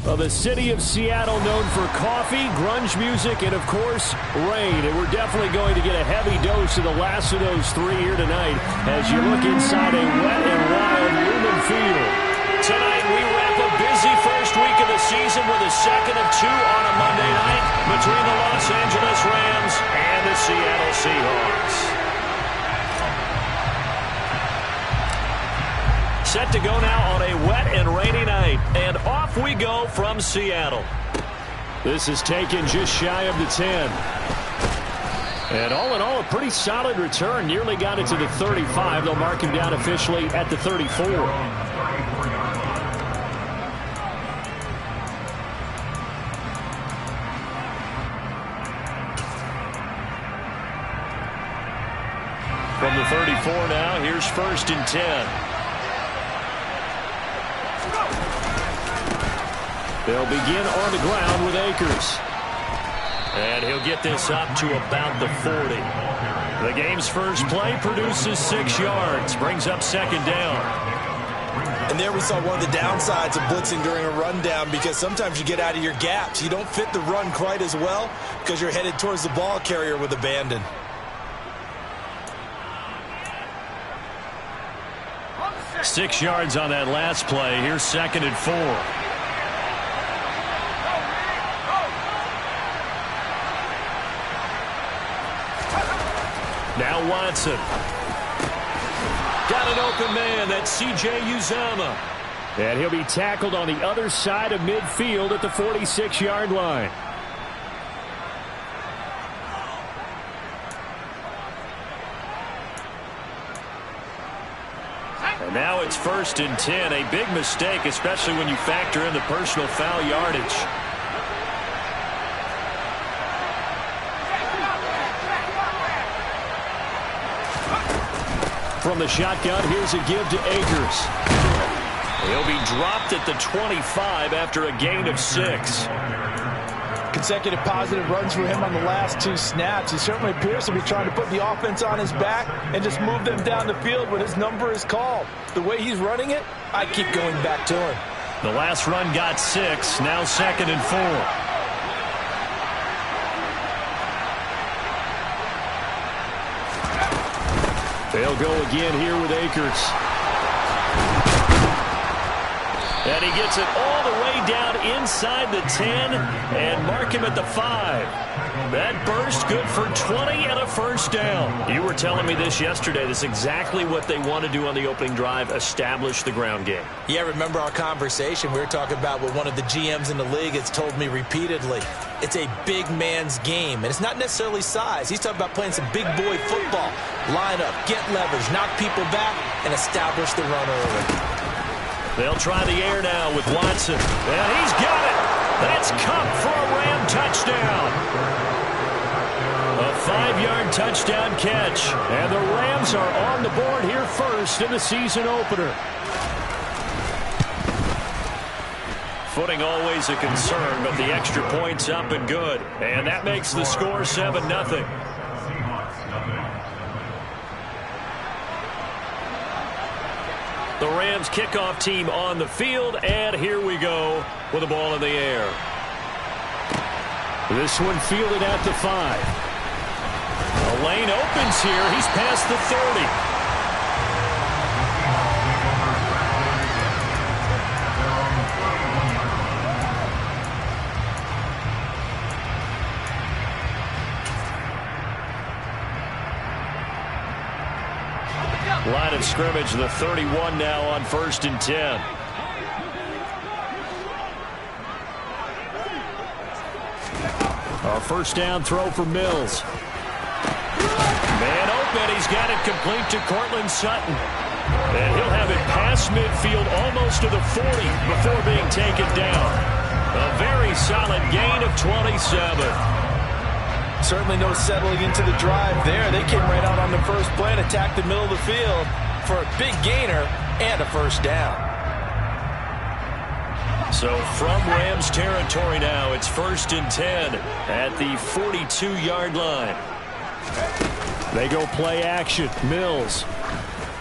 Well, the city of Seattle known for coffee, grunge music, and, of course, rain. And we're definitely going to get a heavy dose of the last of those three here tonight as you look inside a wet and wild Lumen Field. Tonight, we wrap a busy first week of the season with a second of two on a Monday night between the Los Angeles Rams and the Seattle Seahawks. Set to go now on a wet and rainy night, and off we go from Seattle. This is taken just shy of the 10. And all in all, a pretty solid return. Nearly got it to the 35. They'll mark him down officially at the 34. From the 34 now, here's 1st and 10. They'll begin on the ground with Akers. And he'll get this up to about the 40. The game's first play produces 6 yards, brings up 2nd down. And there we saw one of the downsides of blitzing during a rundown, because sometimes you get out of your gaps. You don't fit the run quite as well because you're headed towards the ball carrier with abandon. Six yards on that last play. Here's 2nd and 4. Now Watson. Got an open man. That's C.J. Uzomah. And he'll be tackled on the other side of midfield at the 46-yard line. And now it's 1st and 10. A big mistake, especially when you factor in the personal foul yardage. From the shotgun, here's a give to Akers. He'll be dropped at the 25 after a gain of 6. Consecutive positive runs for him on the last 2 snaps. He certainly appears to be trying to put the offense on his back and just move them down the field when his number is called. The way he's running it, I keep going back to him. The last run got 6. Now 2nd and 4. They'll go again here with Akers. And he gets it all the way down inside the 10 and mark him at the 5. That burst good for 20 and a 1st down. You were telling me this yesterday. This is exactly what they want to do on the opening drive, establish the ground game. Yeah, remember our conversation? We were talking about what one of the GMs in the league has told me repeatedly. It's a big man's game, and it's not necessarily size. He's talking about playing some big boy football. Line up, get leverage, knock people back, and establish the run early. They'll try the air now with Watson. And he's got it. That's Cup for a Ram touchdown. A 5-yard touchdown catch. And the Rams are on the board here first in the season opener. Footing always a concern, but the extra point's up and good. And that makes the score 7-0. The Rams kickoff team on the field, and here we go with the ball in the air. This one fielded at the 5. The lane opens here. He's past the 30. Line of scrimmage, the 31 now on 1st and 10. A 1st down throw for Mills. Man open, he's got it complete to Cortland Sutton. And he'll have it past midfield almost to the 40 before being taken down. A very solid gain of 27. Certainly no settling into the drive there. They came right out on the first play and attacked the middle of the field for a big gainer and a 1st down. So from Rams territory now, it's 1st and 10 at the 42-yard line. They go play action. Mills.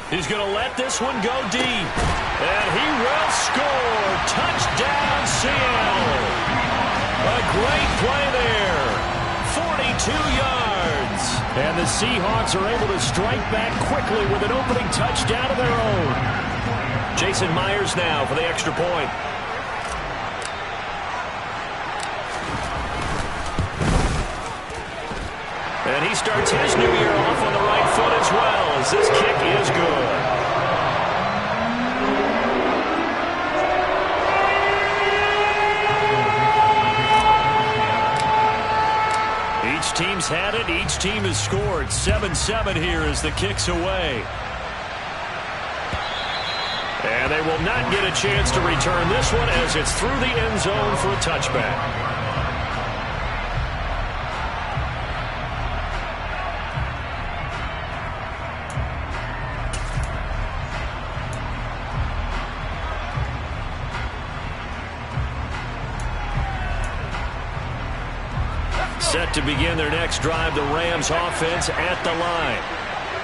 He's going to let this one go deep. And he will score. Touchdown, Seattle. And the Seahawks are able to strike back quickly with an opening touchdown of their own. Jason Myers now for the extra point. And he starts his new year off on the right foot as well, as this kick is good. Each team's had it. Each team has scored. 7-7 here as the kick's away. And they will not get a chance to return this one as it's through the end zone for a touchback. Set to begin their next drive, the Rams offense at the line.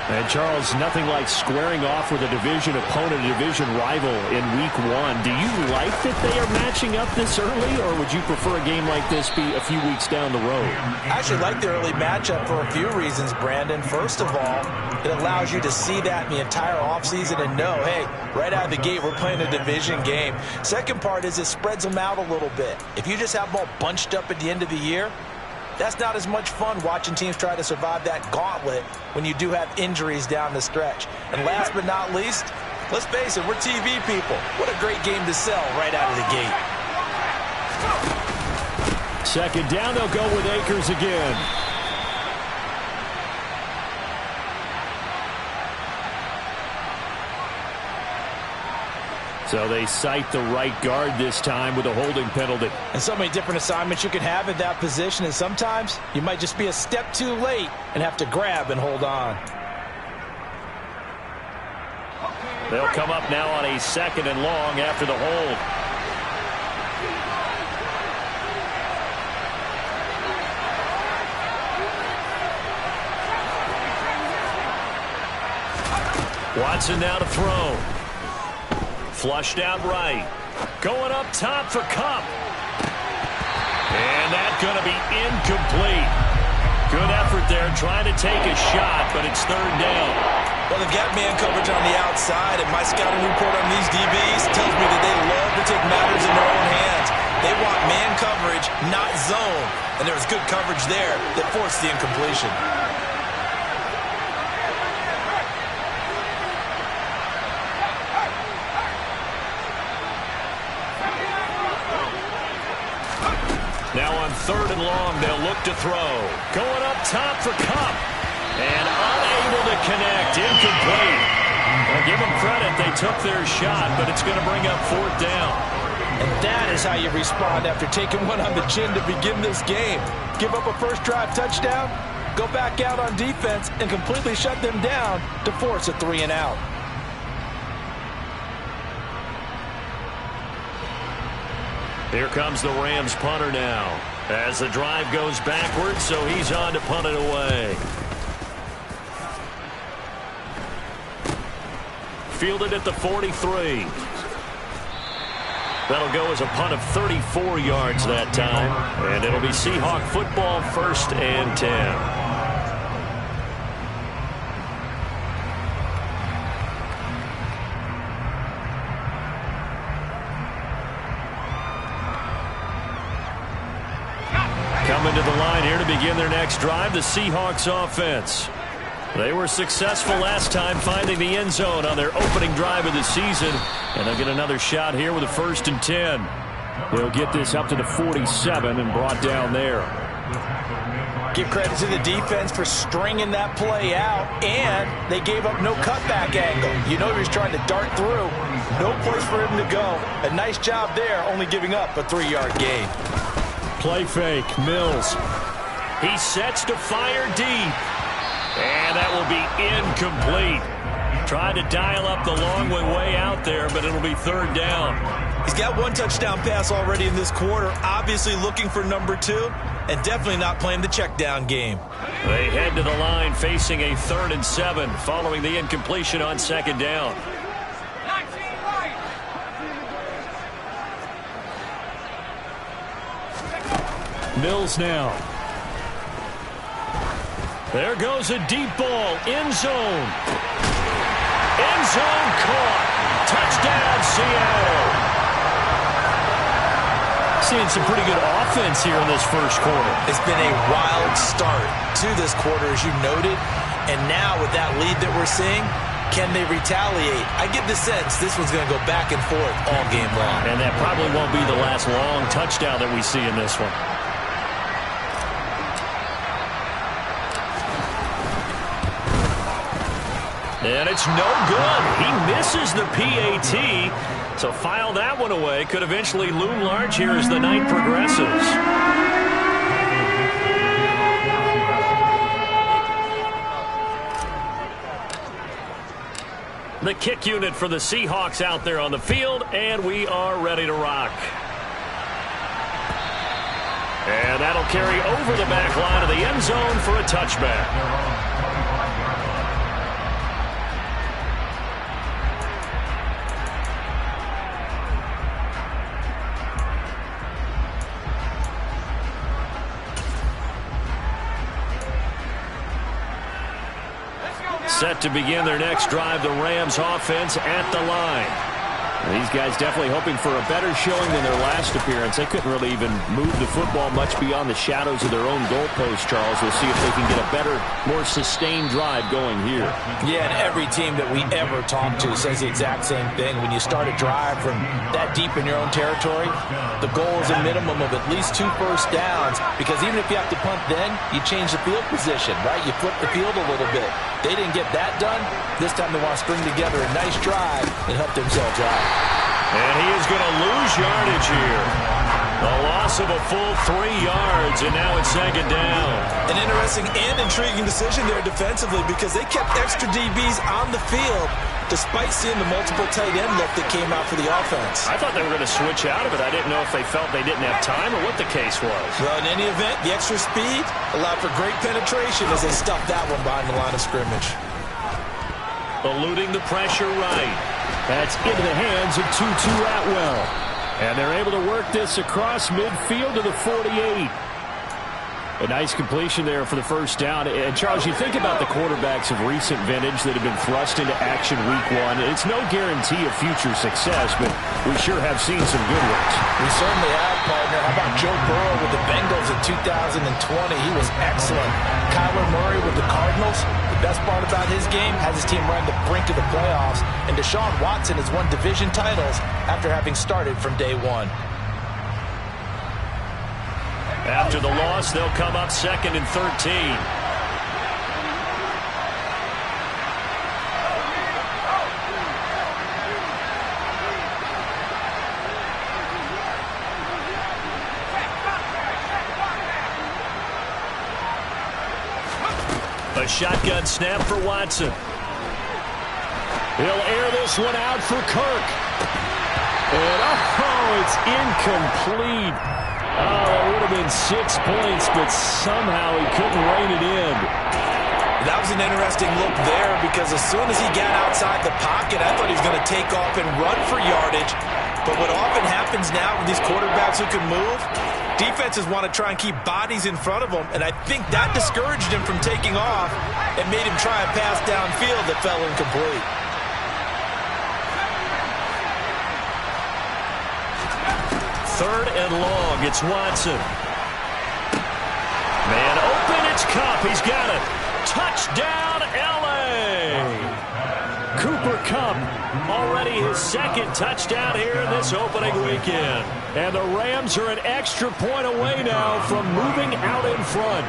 And, Charles, nothing like squaring off with a division opponent, a division rival in Week 1. Do you like that they are matching up this early, or would you prefer a game like this be a few weeks down the road? I actually like the early matchup for a few reasons, Brandon. First of all, it allows you to see that in the entire offseason and know, hey, right out of the gate, we're playing a division game. Second part is it spreads them out a little bit. If you just have them all bunched up at the end of the year, that's not as much fun watching teams try to survive that gauntlet when you do have injuries down the stretch. And last but not least, let's face it, we're TV people. What a great game to sell right out of the gate. Second down, they'll go with Akers again. So they cite the right guard this time with a holding penalty. And so many different assignments you can have at that position, and sometimes you might just be a step too late and have to grab and hold on. They'll come up now on a second and long after the hold. Watson now to throw. Flushed out right. Going up top for Kupp. And that's going to be incomplete. Good effort there trying to take a shot, but it's third down. Well, they've got man coverage on the outside, and my scouting report on these DBs tells me that they love to take matters in their own hands. They want man coverage, not zone. And there was good coverage there that forced the incompletion. Now on third and long, they'll look to throw. Going up top for Kupp. And unable to connect. Incomplete. Well, give them credit. They took their shot, but it's going to bring up fourth down. And that is how you respond after taking one on the chin to begin this game. Give up a first drive touchdown, go back out on defense, and completely shut them down to force a 3-and-out. Here comes the Rams punter now as the drive goes backwards, so he's on to punt it away. Fielded at the 43. That'll go as a punt of 34 yards that time, and it'll be Seahawk football, 1st and 10. Coming to the line here to begin their next drive, the Seahawks offense. They were successful last time finding the end zone on their opening drive of the season, and they'll get another shot here with a 1st and 10. They'll get this up to the 47 and brought down there. Give credit to the defense for stringing that play out, and they gave up no cutback angle. You know he was trying to dart through. No place for him to go. A nice job there, only giving up a 3-yard gain. Play fake, Mills. He sets to fire deep. And that will be incomplete. Tried to dial up the long one way out there, but it'll be third down. He's got one touchdown pass already in this quarter, obviously looking for number 2, and definitely not playing the check down game. They head to the line facing a 3rd and 7 following the incompletion on 2nd down. Mills now. There goes a deep ball. End zone. End zone caught. Touchdown, Seattle. Seeing some pretty good offense here in this first quarter. It's been a wild start to this quarter, as you noted. And now with that lead that we're seeing, can they retaliate? I get the sense this one's going to go back and forth all game long. And that probably won't be the last long touchdown that we see in this one. And it's no good. He misses the PAT. So file that one away. Could eventually loom large here as the night progresses. The kick unit for the Seahawks out there on the field, and we are ready to rock. And that'll carry over the back line of the end zone for a touchback. Set to begin their next drive, the Rams offense at the line. These guys definitely hoping for a better showing than their last appearance. They couldn't really even move the football much beyond the shadows of their own goalpost, Charles. We'll see if they can get a better, more sustained drive going here. Yeah, and every team that we ever talk to says the exact same thing. When you start a drive from that deep in your own territory, the goal is a minimum of at least 2 first downs, because even if you have to punt then, you change the field position, right? You flip the field a little bit. They didn't get that done. This time they want to string together a nice drive and help themselves out. And he is going to lose yardage here. A loss of a full 3 yards, and now it's second down. An interesting and intriguing decision there defensively, because they kept extra DBs on the field despite seeing the multiple tight end look that came out for the offense. I thought they were going to switch out of it. I didn't know if they felt they didn't have time or what the case was. Well, in any event, the extra speed allowed for great penetration as they stuffed that one behind the line of scrimmage. Eluding the pressure right. That's into the hands of Tutu Atwell. And they're able to work this across midfield to the 48. A nice completion there for the first down. And, Charles, you think about the quarterbacks of recent vintage that have been thrust into action week 1. It's no guarantee of future success, but we sure have seen some good ones. We certainly have, partner. How about Joe Burrow with the Bengals in 2020? He was excellent. Kyler Murray with the Cardinals. The best part about his game, has his team right on the brink of the playoffs. And Deshaun Watson has won division titles after having started from day 1. After the loss, they'll come up 2nd and 13. A shotgun snap for Watson. He'll air this one out for Kirk. And oh, it's incomplete. Oh, it would have been 6 points, but somehow he couldn't rein it in. That was an interesting look there, because as soon as he got outside the pocket, I thought he was going to take off and run for yardage. But what often happens now with these quarterbacks who can move, defenses want to try and keep bodies in front of them, and I think that discouraged him from taking off and made him try a pass downfield that fell incomplete. Third and long, it's Watson. Man open, it's Kupp. He's got it. Touchdown, L.A. Cooper Kupp, already his 2nd touchdown here in this opening weekend. And the Rams are an extra point away now from moving out in front.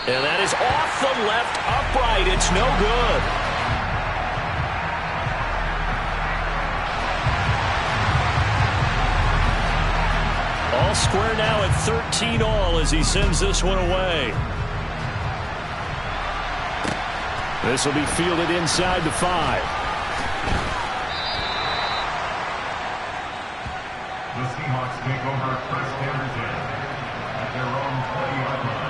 And that is off the left upright. It's no good. All square now at 13 all as he sends this one away. This will be fielded inside the 5. The Seahawks take over first and 10 at their own 20-yard line.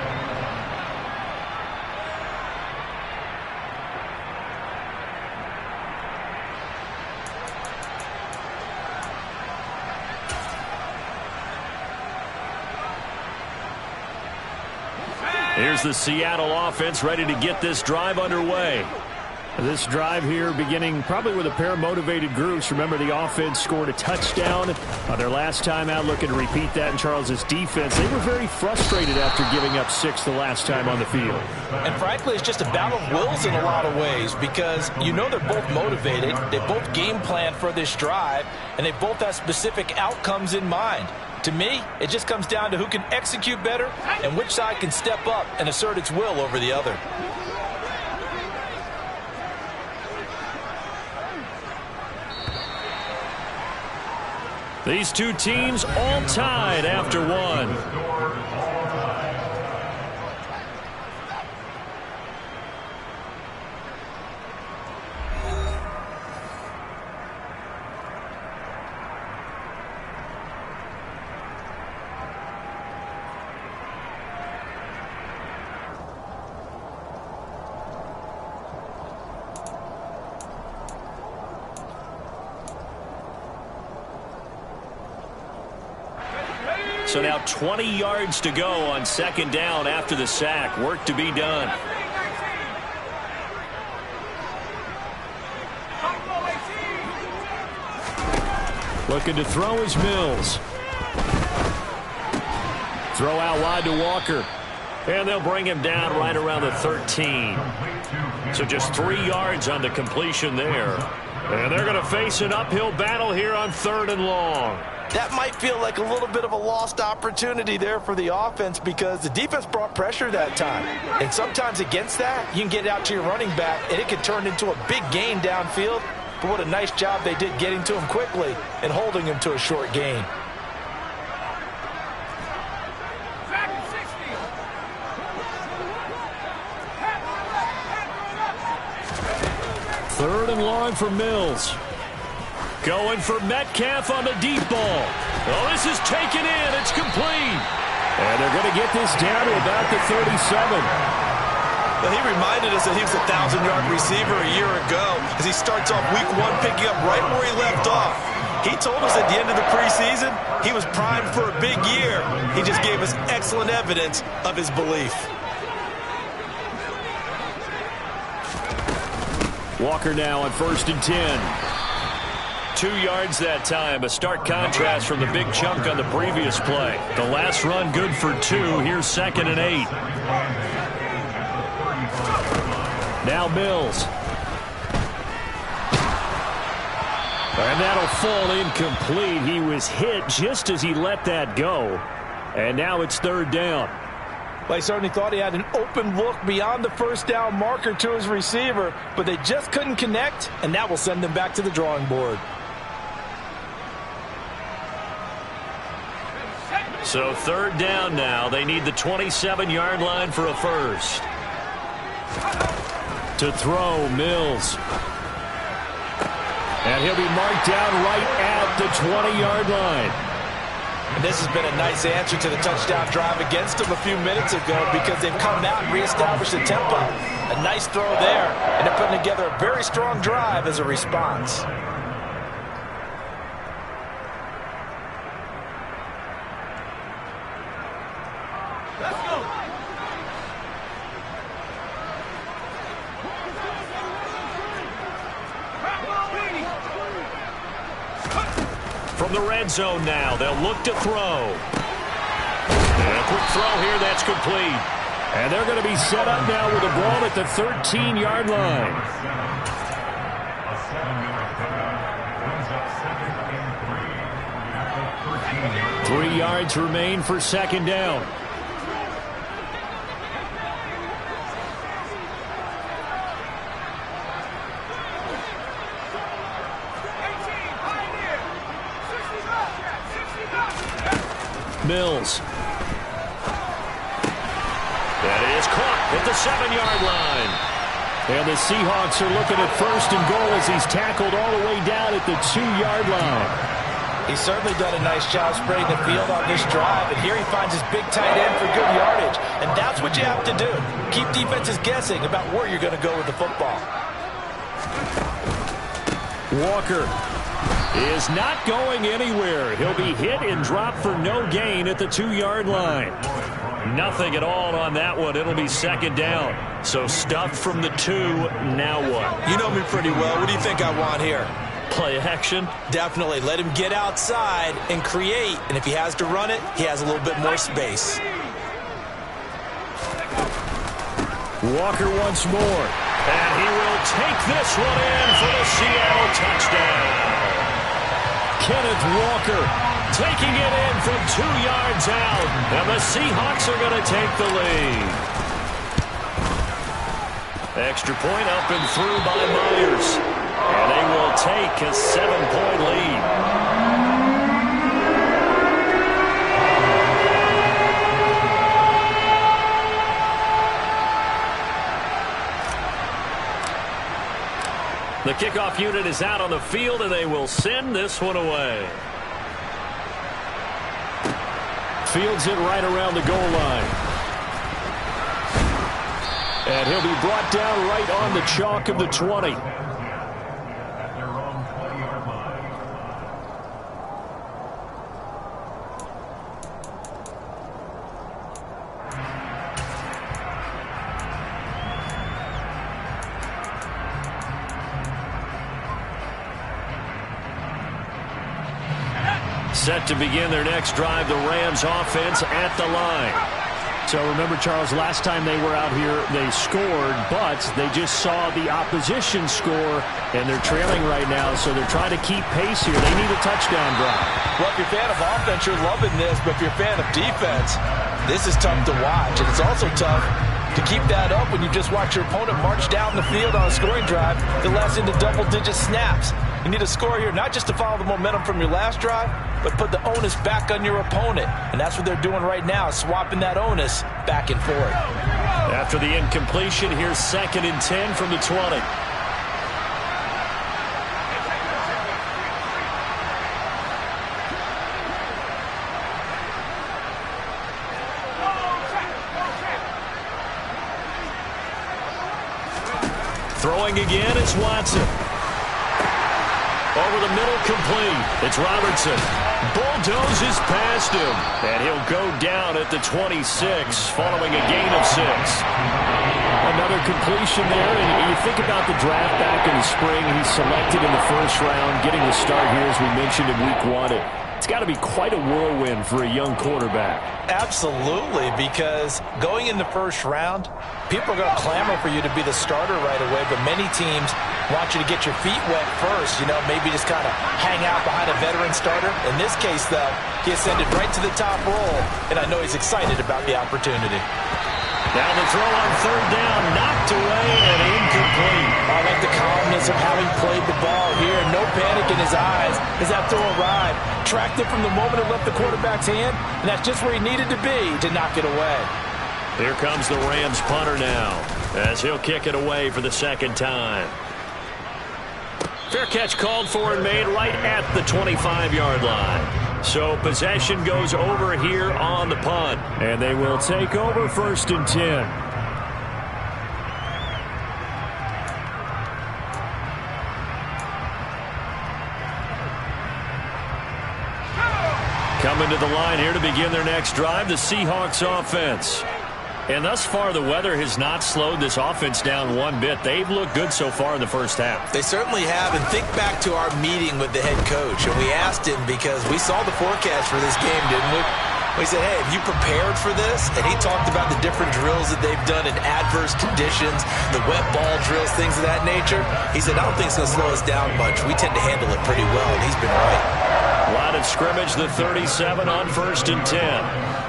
Here's the Seattle offense ready to get this drive underway. This drive here beginning probably with a pair of motivated groups. Remember, the offense scored a touchdown on their last time out, looking to repeat that in Charles's defense. They were very frustrated after giving up 6 the last time on the field. And frankly, it's just a battle of wills in a lot of ways because you know they're both motivated. They both game plan for this drive, and they both have specific outcomes in mind. To me, it just comes down to who can execute better and which side can step up and assert its will over the other. These two teams all tied after one. So now 20 yards to go on second down after the sack. Work to be done. Looking to throw is Mills. Throw out wide to Walker. And they'll bring him down right around the 13. So just 3 yards on the completion there. And they're going to face an uphill battle here on 3rd and long. That might feel like a little bit of a lost opportunity there for the offense because the defense brought pressure that time. And sometimes against that, you can get out to your running back, and it can turn into a big gain downfield. But what a nice job they did getting to him quickly and holding him to a short gain. Third and long for Mills. Going for Metcalf on the deep ball. Oh, this is taken in. It's complete. And they're going to get this down to about the 37. Well, he reminded us that he was a 1,000-yard receiver a year ago as he starts off week 1 picking up right where he left off. He told us at the end of the preseason he was primed for a big year. He just gave us excellent evidence of his belief. Walker now on 1st and 10. 2 yards that time. A stark contrast from the big chunk on the previous play. The last run good for 2. Here's 2nd and 8. Now Mills. And that'll fall incomplete. He was hit just as he let that go. And now it's 3rd down. Well, he certainly thought he had an open look beyond the first down marker to his receiver, but they just couldn't connect, and that will send them back to the drawing board. So 3rd down now. They need the 27-yard line for a first. To throw, Mills. And he'll be marked down right at the 20-yard line. And this has been a nice answer to the touchdown drive against them a few minutes ago because they've come out and reestablished the tempo. A nice throw there, and they're putting together a very strong drive as a response. From the red zone now, they'll look to throw. And a quick throw here, that's complete. And they're going to be set up now with the ball at the 13-yard line. A 7-yard pickup brings up 2nd and 3 at the 13-yard line. 3 yards remain for 2nd down. Mills. That is caught at the 7-yard line. And the Seahawks are looking at 1st and goal as he's tackled all the way down at the 2-yard line. He's certainly done a nice job spraying the field on this drive, and here he finds his big tight end for good yardage. And that's what you have to do. Keep defenses guessing about where you're going to go with the football. Walker is not going anywhere. He'll be hit and dropped for no gain at the 2-yard line. Nothing at all on that one. It'll be second down. So stuffed from the 2. Now what? You know me pretty well. What do you think I want here? Play action? Definitely. Let him get outside and create. And if he has to run it, he has a little bit more space. Walker once more. And he will take this one in for the Seattle touchdown. Kenneth Walker taking it in from 2 yards out. And the Seahawks are going to take the lead. Extra point up and through by Myers. And they will take a 7-point lead. The kickoff unit is out on the field, and they will send this one away. Fields it right around the goal line. And he'll be brought down right on the chalk of the 20. At their own 20-yard line. Set to begin their next drive, the Rams offense at the line. So remember, Charles, last time they were out here, they scored, but they just saw the opposition score, and they're trailing right now, so they're trying to keep pace here. They need a touchdown drive. Well, if you're a fan of offense, you're loving this, but if you're a fan of defense, this is tough to watch, and it's also tough to keep that up when you just watch your opponent march down the field on a scoring drive that lasts into double-digit snaps. You need a score here, not just to follow the momentum from your last drive, but put the onus back on your opponent. And that's what they're doing right now, swapping that onus back and forth. After the incompletion, here's 2nd and 10 from the 20. Throwing again, it's Watson. Over the middle, complete. It's Robertson. Bulldozes past him. And he'll go down at the 26, following a gain of 6. Another completion there, and you think about the draft back in the spring. He's selected in the first round, getting the start here, as we mentioned in week 1. It's got to be quite a whirlwind for a young quarterback. Absolutely, because going in the first round, people are going to clamor for you to be the starter right away, but many teams want you to get your feet wet first, maybe just kind of hang out behind a veteran starter. In this case, though, he ascended right to the top role, and I know he's excited about the opportunity. Now the throw on 3rd down, knocked away and incomplete. I like the calmness of having played the ball here. No panic in his eyes as that throw arrived. Tracked it from the moment it left the quarterback's hand, and that's just where he needed to be to knock it away. Here comes the Rams punter now, as he'll kick it away for the 2nd time. Fair catch called for and made right at the 25-yard line. So possession goes over here on the punt. And they will take over 1st and 10. Coming to the line here to begin their next drive, the Seahawks offense. And thus far, the weather has not slowed this offense down one bit. They've looked good so far in the first half. They certainly have. And think back to our meeting with the head coach. And we asked him, because we saw the forecast for this game, didn't we? We said, hey, have you prepared for this? And he talked about the different drills that they've done in adverse conditions, the wet ball drills, things of that nature. He said, I don't think it's going to slow us down much. We tend to handle it pretty well, and he's been right. Line of scrimmage, the 37 on 1st and 10.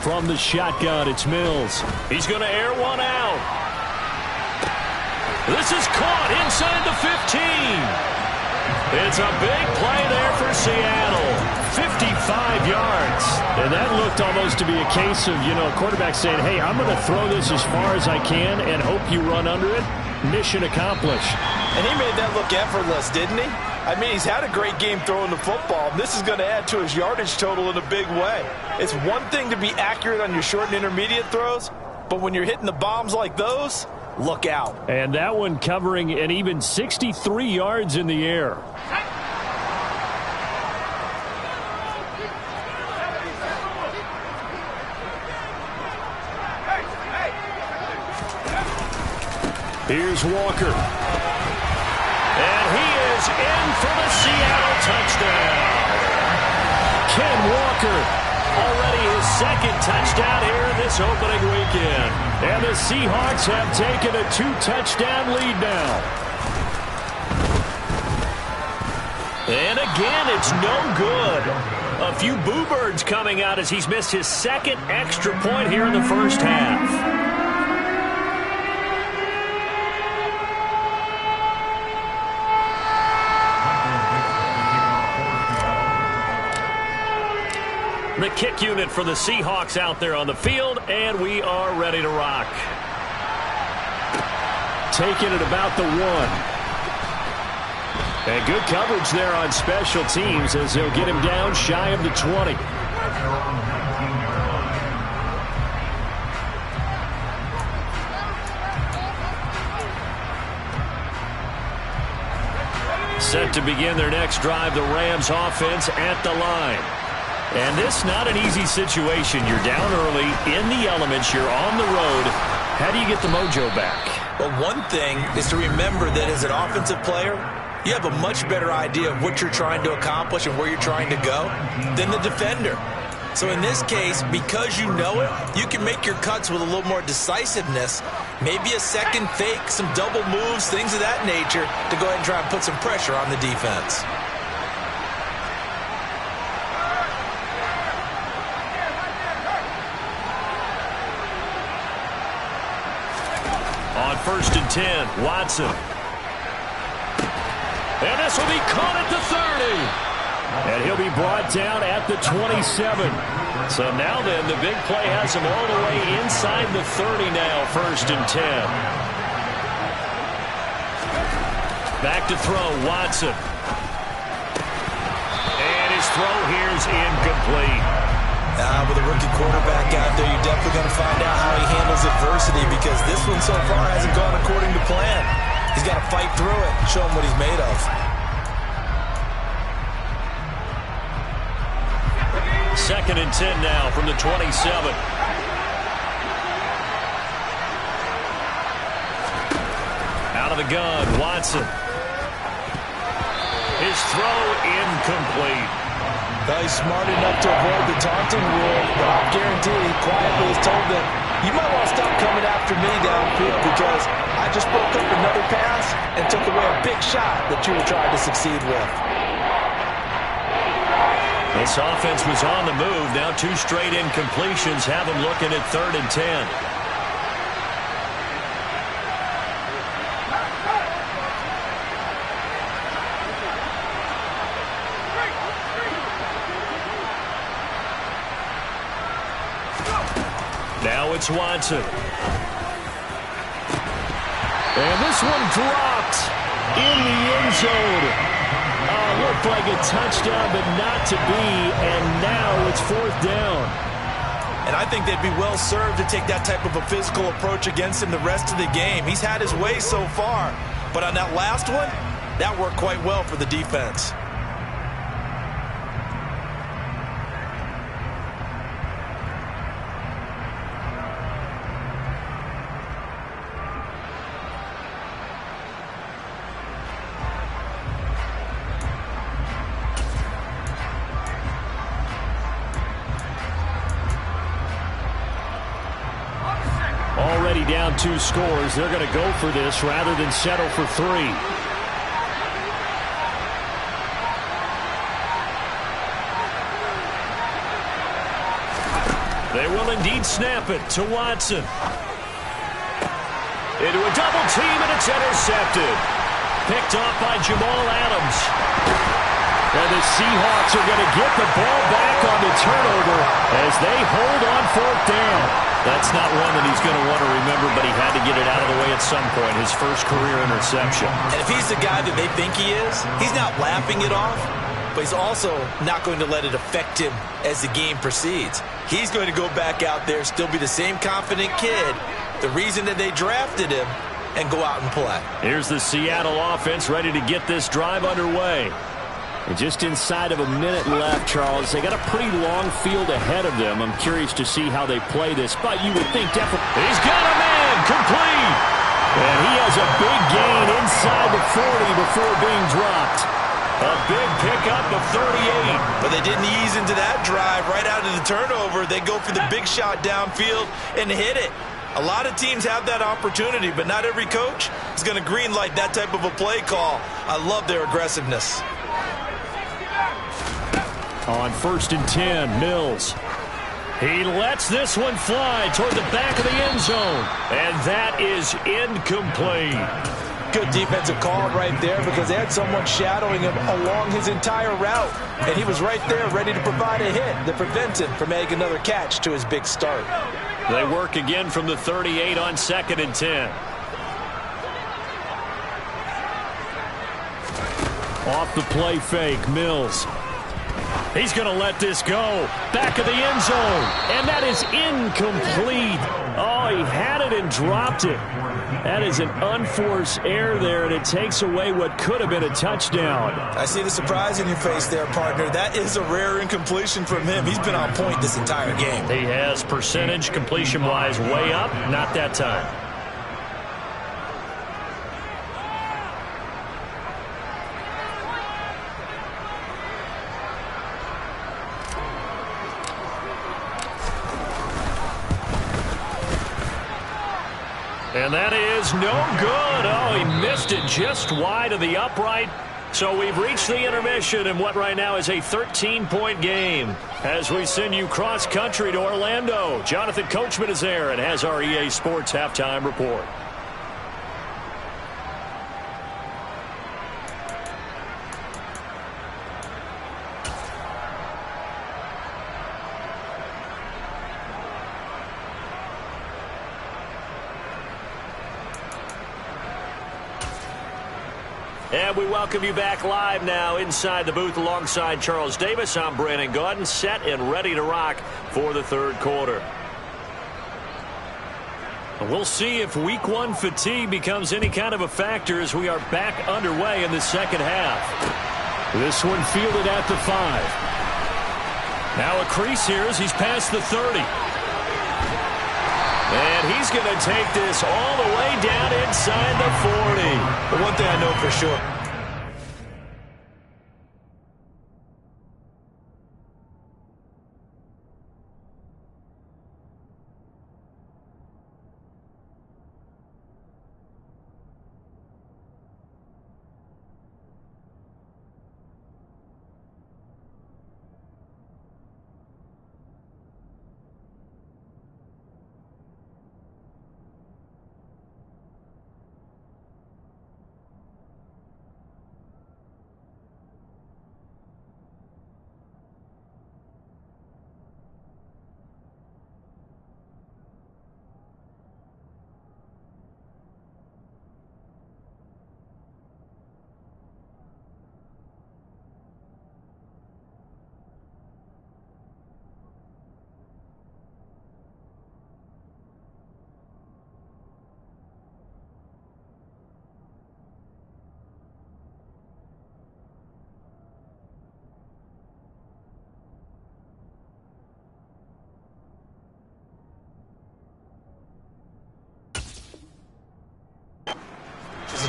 From the shotgun, it's Mills. He's going to air one out. This is caught inside the 15. It's a big play there for Seattle. 55 yards. And that looked almost to be a case of, a quarterback saying, hey, I'm going to throw this as far as I can and hope you run under it. Mission accomplished. And he made that look effortless, didn't he? I mean, he's had a great game throwing the football. And this is going to add to his yardage total in a big way. It's one thing to be accurate on your short and intermediate throws, but when you're hitting the bombs like those, look out. And that one covering an even 63 yards in the air. Here's Walker. And he is in for the Seattle touchdown. Ken Walker. Already his second touchdown here in this opening weekend. And the Seahawks have taken a 2-touchdown lead now. And again, it's no good. A few boo birds coming out as he's missed his second extra point here in the first half. The kick unit for the Seahawks out there on the field, and we are ready to rock. Taking it about the 1. And good coverage there on special teams as they'll get him down shy of the 20. Set to begin their next drive, the Rams offense at the line. And this not an easy situation. You're down early, in the elements, you're on the road. How do you get the mojo back? Well, one thing is to remember that as an offensive player, you have a much better idea of what you're trying to accomplish and where you're trying to go than the defender. So in this case, because you know it, you can make your cuts with a little more decisiveness, maybe a second fake, some double moves, things of that nature, to go ahead and try and put some pressure on the defense. On 1st and 10, Watson. And this will be caught at the 30. And he'll be brought down at the 27. So now then, the big play has him all the way inside the 30 now, 1st and 10. Back to throw, Watson. And his throw here is incomplete. With a rookie quarterback out there, you're definitely going to find out how he handles adversity, because this one so far hasn't gone according to plan. He's got to fight through it and show him what he's made of. 2nd and 10 now from the 27. Out of the gun, Watson. His throw incomplete. Well, he's smart enough to avoid the taunting rule, but I guarantee he quietly has told them, you might want to stop coming after me downfield because I just broke up another pass and took away a big shot that you were trying to succeed with. This offense was on the move. Now 2 straight incompletions have them looking at 3rd and 10. Now it's Watson. And this one dropped in the end zone. Looked like a touchdown, but not to be. And now it's 4th down. And I think they'd be well served to take that type of a physical approach against him the rest of the game. He's had his way so far. But on that last one, that worked quite well for the defense. Already down 2 scores. They're going to go for this rather than settle for 3. They will indeed snap it to Watson. Into a double team, and it's intercepted. Picked off by Jamal Adams. And the Seahawks are going to get the ball back on the turnover as they hold on 4th down. That's not one that he's going to want to remember, but he had to get it out of the way at some point. His first career interception. And if he's the guy that they think he is, he's not laughing it off, but he's also not going to let it affect him as the game proceeds. He's going to go back out there, still be the same confident kid, the reason that they drafted him, and go out and play. Here's the Seattle offense ready to get this drive underway. And just inside of a minute left, Charles. They got a pretty long field ahead of them. I'm curious to see how they play this, but you would think definitely. He's got a man, complete. And he has a big gain inside the 40 before being dropped. A big pickup of 38. But they didn't ease into that drive right out of the turnover. They go for the big shot downfield and hit it. A lot of teams have that opportunity, but not every coach is going to greenlight that type of a play call. I love their aggressiveness. On 1st and 10, Mills. He lets this one fly toward the back of the end zone. And that is incomplete. Good defensive call right there because they had someone shadowing him along his entire route. And he was right there ready to provide a hit that prevents him from making another catch to his big start. They work again from the 38 on 2nd and 10. Off the play fake, Mills. He's going to let this go. Back of the end zone. And that is incomplete. Oh, he had it and dropped it. That is an unforced error there, and it takes away what could have been a touchdown. I see the surprise in your face there, partner. That is a rare incompletion from him. He's been on point this entire game. He has percentage completion-wise way up. Not that time. And that is no good. Oh, he missed it just wide of the upright. So we've reached the intermission in what right now is a 13-point game. As we send you cross-country to Orlando, Jonathan Coachman is there and has our EA Sports halftime report. And we welcome you back live now inside the booth alongside Charles Davis. I'm Brandon Gaudin, set and ready to rock for the third quarter. And we'll see if week one fatigue becomes any kind of a factor as we are back underway in the second half. This one fielded at the 5. Now a crease here as he's past the 30. And he's going to take this all the way down inside the 40. But one thing I know for sure.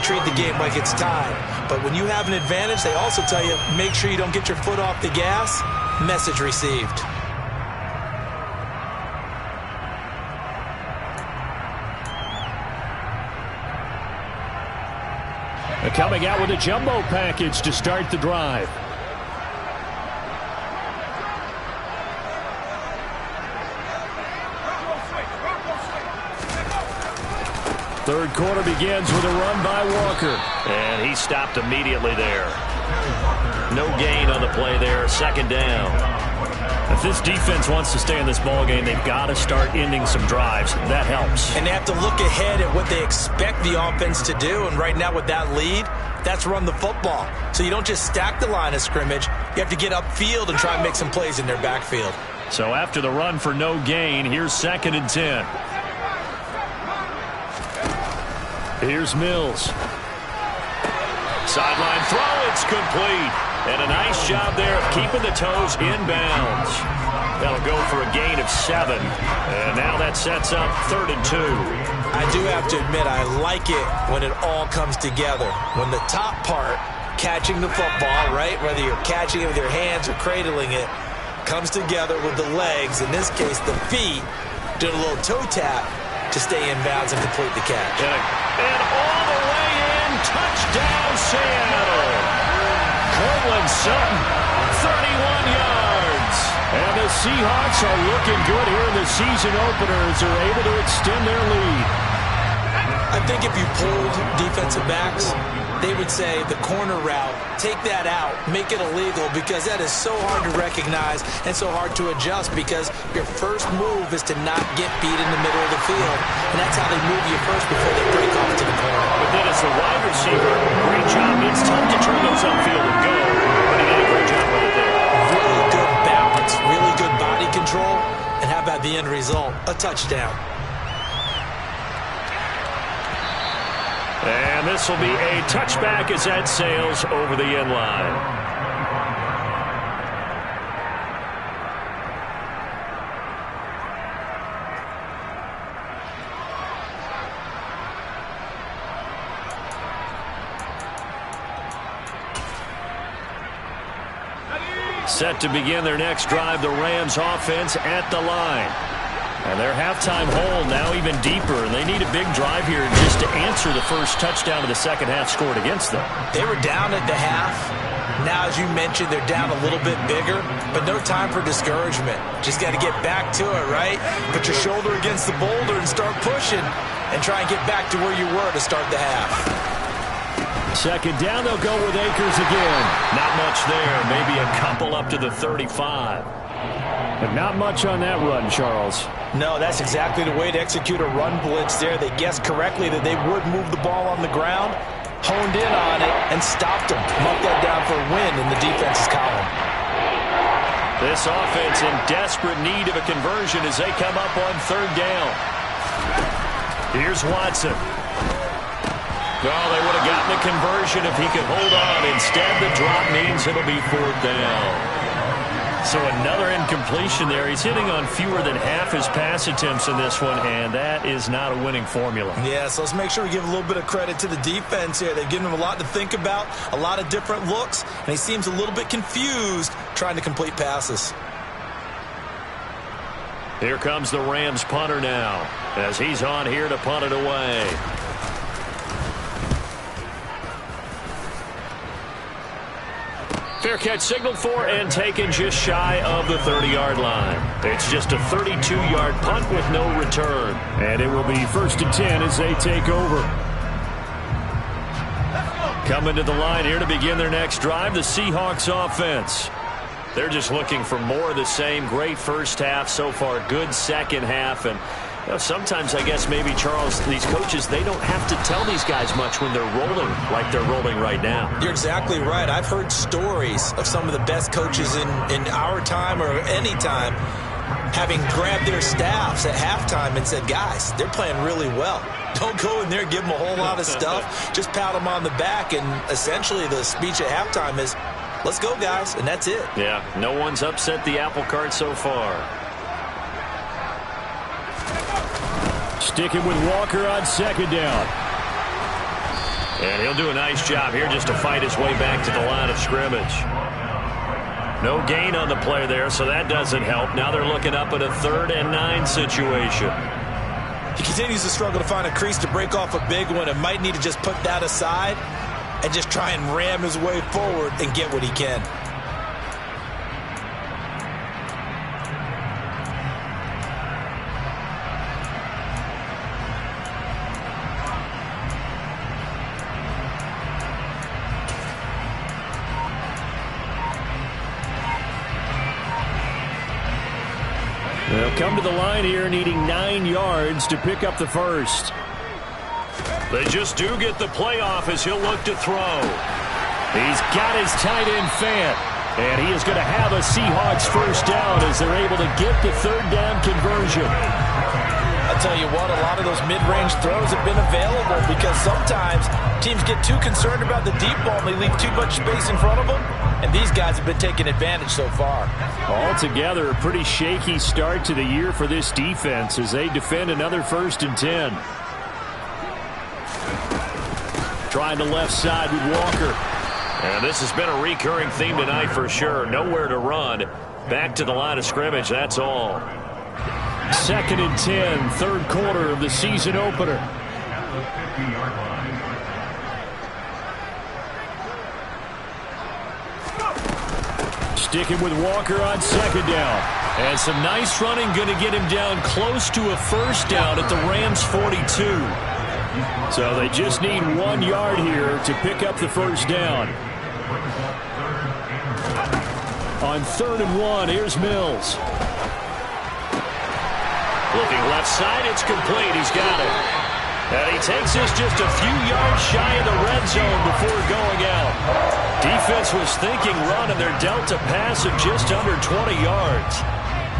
Treat the game like it's tied. But when you have an advantage, they also tell you, make sure you don't get your foot off the gas. Message received. They're coming out with a jumbo package to start the drive. Third quarter begins with a run by Walker. And he stopped immediately there. No gain on the play there. Second down. If this defense wants to stay in this ballgame, they've got to start ending some drives. That helps. And they have to look ahead at what they expect the offense to do. And right now with that lead, that's run the football. So you don't just stack the line of scrimmage. You have to get upfield and try and make some plays in their backfield. So after the run for no gain, here's 2nd and 10. Here's Mills. Sideline throw, it's complete. And a nice job there of keeping the toes inbounds. That'll go for a gain of 7. And now that sets up 3rd and 2. I do have to admit, I like it when it all comes together. When the top part, catching the football, right, whether you're catching it with your hands or cradling it, comes together with the legs, in this case the feet, doing a little toe tap to stay in bounds and complete the catch. And all the way in, touchdown Seattle. Cortland Sutton, 31 yards. And the Seahawks are looking good here in the season opener as they're able to extend their lead. I think if you pulled defensive backs, they would say the corner route, take that out, make it illegal, because that is so hard to recognize and so hard to adjust, because your first move is to not get beat in the middle of the field, and that's how they move you first before they break off to the corner. But then as the wide receiver, great job. It's tough to turn those upfield and go, but he did a great job with it there. Really good balance, really good body control, and how about the end result? A touchdown. And this will be a touchback as that sails over the end line. Set to begin their next drive, the Rams offense at the line. And their halftime hole now even deeper, and they need a big drive here just to answer the first touchdown of the second half scored against them. They were down at the half. Now, as you mentioned, they're down a little bit bigger, but no time for discouragement. Just got to get back to it, right? Put your shoulder against the boulder and start pushing, and try and get back to where you were to start the half. Second down, they'll go with Akers again. Not much there. Maybe a couple up to the 35. But not much on that run, Charles. No, that's exactly the way to execute a run blitz there. They guessed correctly that they would move the ball on the ground, honed in on it, and stopped them. Marked that down for a win in the defense's column. This offense in desperate need of a conversion as they come up on third down. Here's Watson. Oh, they would have gotten the conversion if he could hold on. Instead, the drop means it'll be fourth down. So another incompletion there. He's hitting on fewer than half his pass attempts in this one, and that is not a winning formula. Yeah, so let's make sure we give a little bit of credit to the defense here. They've given him a lot to think about, a lot of different looks, and he seems a little bit confused trying to complete passes. Here comes the Rams punter now as he's on here to punt it away. Fair catch signaled for and taken just shy of the 30-yard line. It's just a 32-yard punt with no return. And it will be 1st and 10 as they take over. Coming to the line here to begin their next drive, the Seahawks offense. They're just looking for more of the same. Great first half so far, good second half, and you know, sometimes I guess maybe, Charles, these coaches, they don't have to tell these guys much when they're rolling like they're rolling right now. You're exactly right. I've heard stories of some of the best coaches in our time or any time having grabbed their staffs at halftime and said, guys, they're playing really well. Don't go in there and give them a whole lot of stuff. Just pat them on the back, and essentially the speech at halftime is, let's go, guys, and that's it. Yeah, no one's upset the apple cart so far. Sticking with Walker on second down. And he'll do a nice job here just to fight his way back to the line of scrimmage. No gain on the play there, so that doesn't help. Now they're looking up at a 3rd and 9 situation. He continues to struggle to find a crease to break off a big one and might need to just put that aside and just try and ram his way forward and get what he can. They'll come to the line here needing 9 yards to pick up the first. They just do get the playoff as he'll look to throw. He's got his tight end Fant. And he is going to have a Seahawks first down as they're able to get the 3rd down conversion. I'll tell you what, a lot of those mid-range throws have been available because sometimes teams get too concerned about the deep ball and they leave too much space in front of them. And these guys have been taking advantage so far. Altogether, a pretty shaky start to the year for this defense as they defend another 1st and 10. Trying the left side with Walker. And this has been a recurring theme tonight for sure. Nowhere to run. Back to the line of scrimmage, that's all. 2nd and 10, third quarter of the season opener. Sticking with Walker on 2nd down. And some nice running going to get him down close to a first down at the Rams 42. So they just need 1 yard here to pick up the first down. On 3rd and 1, here's Mills. Looking left side, it's complete. He's got it. And he takes this just a few yards shy of the red zone before going out. Defense was thinking run, and they're dealt a pass of just under 20 yards.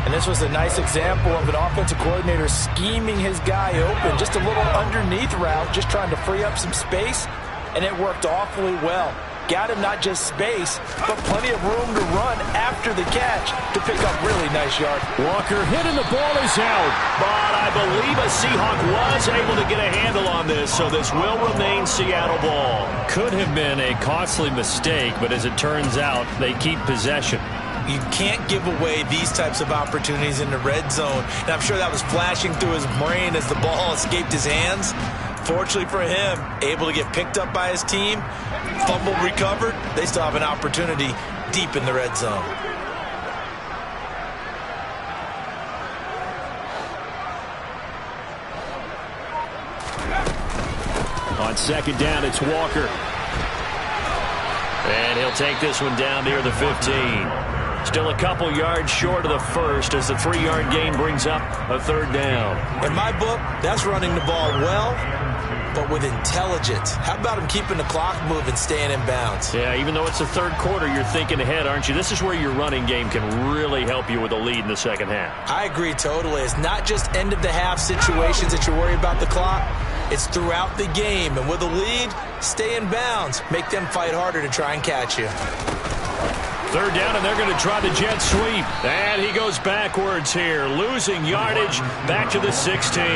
And this was a nice example of an offensive coordinator scheming his guy open. Just a little underneath route, just trying to free up some space, and it worked awfully well. Got him not just space, but plenty of room to run after the catch to pick up really nice yards. Walker hit and the ball is out. But I believe a Seahawk was able to get a handle on this, so this will remain Seattle ball. Could have been a costly mistake, but as it turns out, they keep possession. You can't give away these types of opportunities in the red zone. And I'm sure that was flashing through his brain as the ball escaped his hands. Fortunately for him, able to get picked up by his team, fumble recovered. They still have an opportunity deep in the red zone. On 2nd down, it's Walker. And he'll take this one down near the 15. Still a couple yards short of the first as the 3-yard gain brings up a 3rd down. In my book, that's running the ball well, but with intelligence. How about him keeping the clock moving, staying in bounds? Yeah, even though it's the 3rd quarter, you're thinking ahead, aren't you? This is where your running game can really help you with a lead in the 2nd half. I agree totally. It's not just end-of-the-half situations that you worry about the clock. It's throughout the game. And with a lead, stay in bounds. Make them fight harder to try and catch you. 3rd down, and they're going to try the jet sweep. And he goes backwards here, losing yardage back to the 16.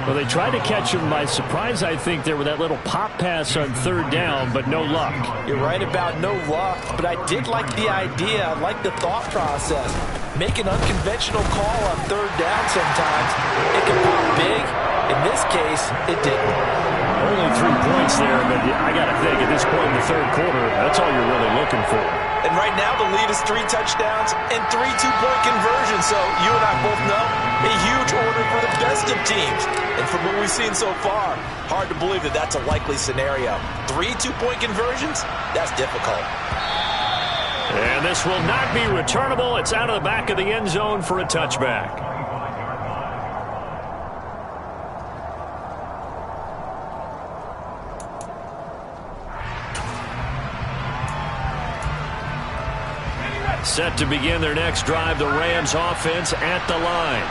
Well, they tried to catch him by surprise, I think, there with that little pop pass on 3rd down, but no luck. You're right about no luck, but I did like the idea. I like the thought process. Make an unconventional call on 3rd down sometimes. It can pop big. In this case, it didn't. Only 3 points there, but I got to think at this point in the 3rd quarter, that's all you're really looking for. And right now, the lead is 3 touchdowns and 3 two-point conversions. So you and I both know a huge order for the best of teams. And from what we've seen so far, hard to believe that that's a likely scenario. 3 two-point conversions? That's difficult. And this will not be returnable. It's out of the back of the end zone for a touchback. Set to begin their next drive, the Rams offense at the line.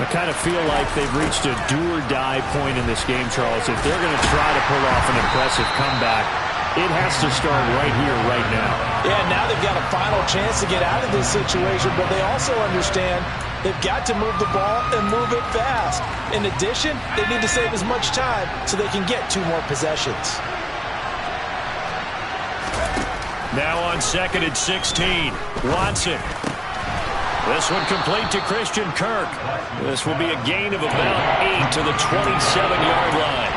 I kind of feel like they've reached a do-or-die point in this game, Charles. If they're going to try to pull off an impressive comeback, it has to start right here, right now. Yeah, now they've got a final chance to get out of this situation, but they also understand they've got to move the ball and move it fast. In addition, they need to save as much time so they can get 2 more possessions. Now on 2nd and 16, Watson. This one complete to Christian Kirk. This will be a gain of about 8 to the 27-yard line.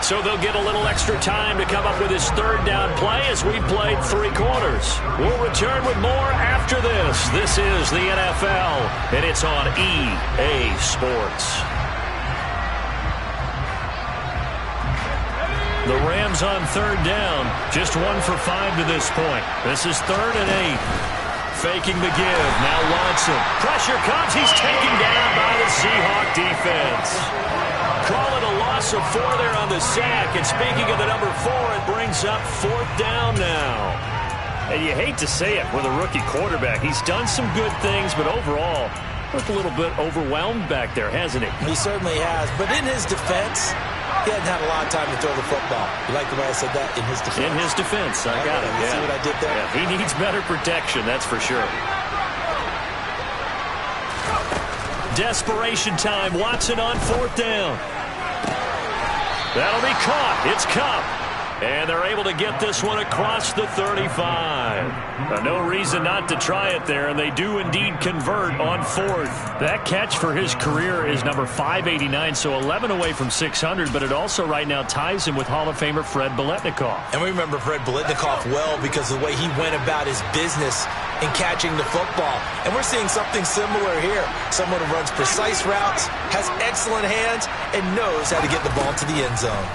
So they'll get a little extra time to come up with his 3rd down play as we've played 3 quarters. We'll return with more after this. This is the NFL, and it's on EA Sports. The Rams on 3rd down, just 1 for 5 to this point. This is 3rd and 8. Faking the give, now Watson. Pressure comes, he's taken down by the Seahawk defense. Call it a loss of 4 there on the sack. And speaking of the number 4, it brings up 4th down now. And you hate to say it with a rookie quarterback. He's done some good things, but overall, looked a little bit overwhelmed back there, hasn't he? He certainly has, but in his defense, he hadn't had a lot of time to throw the football. You like the way I said that? In his defense. In his defense. I got it. You see what I did there? Yeah, he needs better protection, that's for sure. desperation time. Watson on 4th down. That'll be caught. It's Kupp. And they're able to get this one across the 35. No reason not to try it there, and they do indeed convert on 4th. That catch for his career is number 589, so 11 away from 600, but it also right now ties him with Hall of Famer Fred Biletnikoff. And we remember Fred Biletnikoff well because of the way he went about his business in catching the football. And we're seeing something similar here. Someone who runs precise routes, has excellent hands, and knows how to get the ball to the end zone.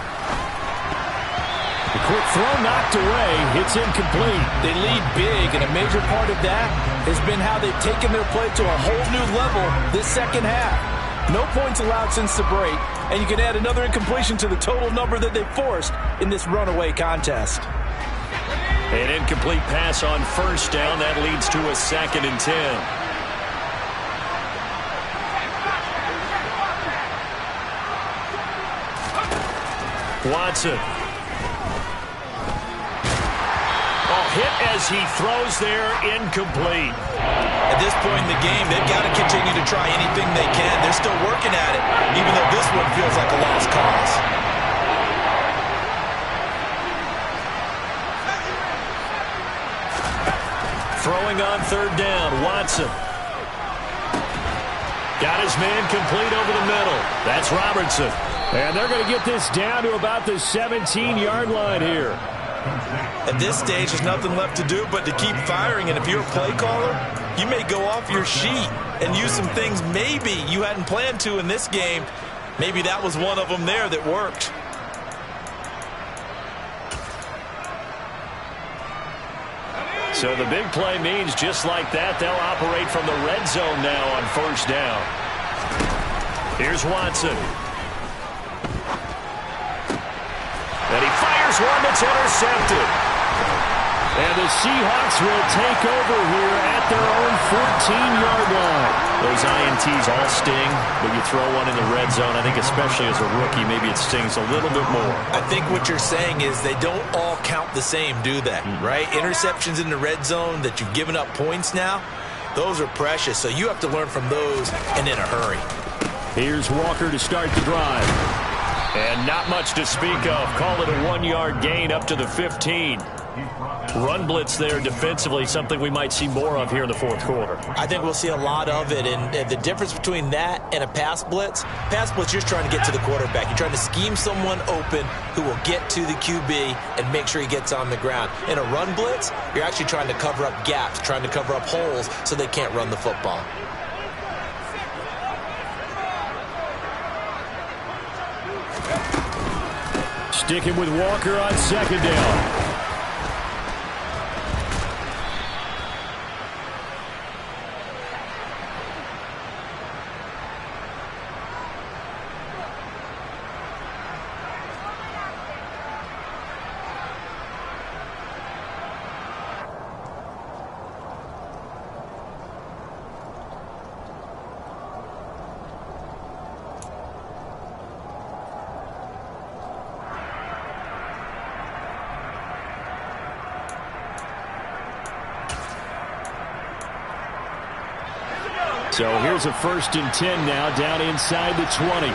The quick throw knocked away. It's incomplete. They lead big, and a major part of that has been how they've taken their play to a whole new level this second half. No points allowed since the break, and you can add another incompletion to the total number that they forced in this runaway contest. An incomplete pass on 1st down. That leads to a 2nd and 10. Watson. Hit as he throws there, incomplete. At this point in the game, they've got to continue to try anything they can. They're still working at it, even though this one feels like a lost cause. Throwing on 3rd down, Watson. Got his man complete over the middle. That's Robertson. And they're going to get this down to about the 17-yard line here. At this stage, there's nothing left to do but to keep firing. And if you're a play caller, you may go off your sheet and use some things maybe you hadn't planned to in this game. Maybe that was one of them there that worked. So the big play means just like that, they'll operate from the red zone now on 1st down. Here's Watson. And he fires one that's intercepted. And the Seahawks will take over here at their own 14-yard line. Those INTs all sting, but you throw one in the red zone, I think especially as a rookie, maybe it stings a little bit more. I think what you're saying is they don't all count the same, do they? Right? Interceptions in the red zone that you've given up points now, those are precious. So you have to learn from those and in a hurry. Here's Walker to start the drive. And not much to speak of. Call it a 1-yard gain up to the 15. Run blitz there defensively, something we might see more of here in the 4th quarter. I think we'll see a lot of it, and the difference between that and a pass blitz, you're just trying to get to the quarterback. You're trying to scheme someone open who will get to the QB and make sure he gets on the ground. In a run blitz, you're actually trying to cover up gaps, trying to cover up holes so they can't run the football. Sticking with Walker on 2nd down. So here's a 1st and 10 now down inside the 20.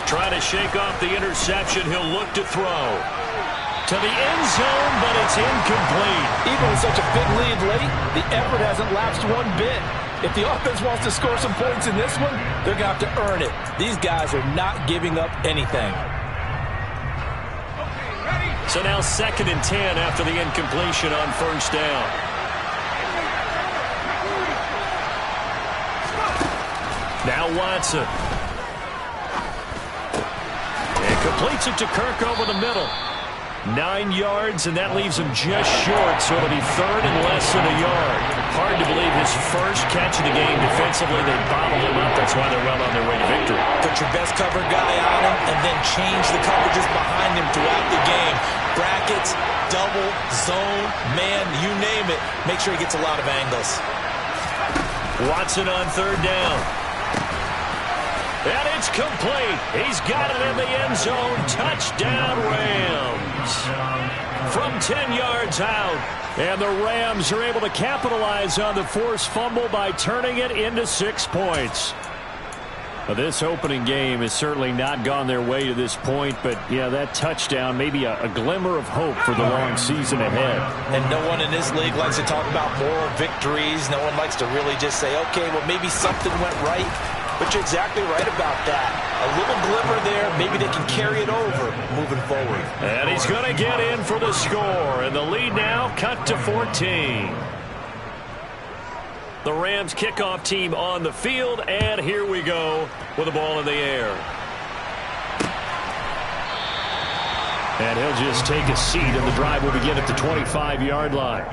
Trying to shake off the interception. He'll look to throw. To the end zone, but it's incomplete. Even with such a big lead late, the effort hasn't lapsed one bit. If the offense wants to score some points in this one, they're going to have to earn it. These guys are not giving up anything. So now 2nd and 10 after the incompletion on 1st down. Now Watson. And completes it to Kirk over the middle. 9 yards, and that leaves him just short, so it'll be 3rd and less than a yard. Hard to believe his first catch of the game. Defensively, they bottled him up. That's why they're well on their way to victory. Put your best cover guy on him and then change the coverages behind him throughout the game. Brackets, double, zone, man, you name it. Make sure he gets a lot of angles. Watson on 3rd down. And it's complete. He's got it in the end zone. Touchdown, Rams. From 10 yards out. And the Rams are able to capitalize on the forced fumble by turning it into 6 points. Well, this opening game has certainly not gone their way to this point, but, yeah, that touchdown, maybe a glimmer of hope for the long season ahead. And no one in this league likes to talk about moral victories. No one likes to really just say, okay, well, maybe something went right. But you're exactly right about that. A little glimmer there. Maybe they can carry it over moving forward. And he's going to get in for the score. And the lead now cut to 14. The Rams kickoff team on the field, and here we go with the ball in the air. And he'll just take a seat, and the drive will begin at the 25-yard line.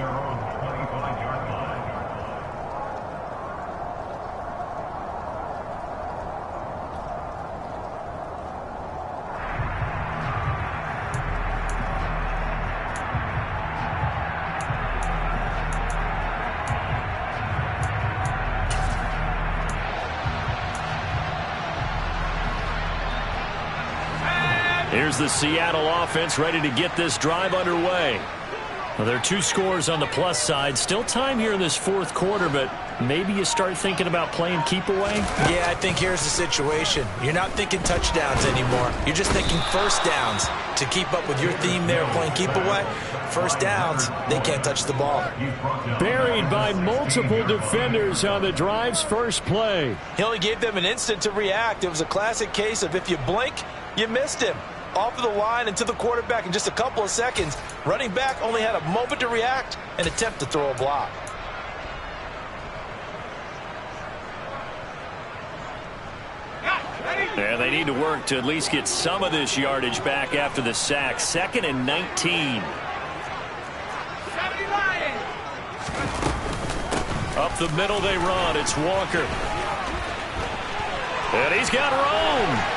Here's the Seattle offense ready to get this drive underway. Well, there are 2 scores on the plus side. Still time here in this fourth quarter, but maybe you start thinking about playing keep away? Yeah, I think here's the situation. You're not thinking touchdowns anymore. You're just thinking first downs. To keep up with your theme there, playing keep away, first downs, they can't touch the ball. Buried by multiple defenders on the drive's first play. He only gave them an instant to react. It was a classic case of if you blink, you missed him. Off of the line and to the quarterback in just a couple of seconds. Running back only had a moment to react and attempt to throw a block. And they need to work to at least get some of this yardage back after the sack. 2nd and 19. Up the middle they run. It's Walker. And he's got Rome.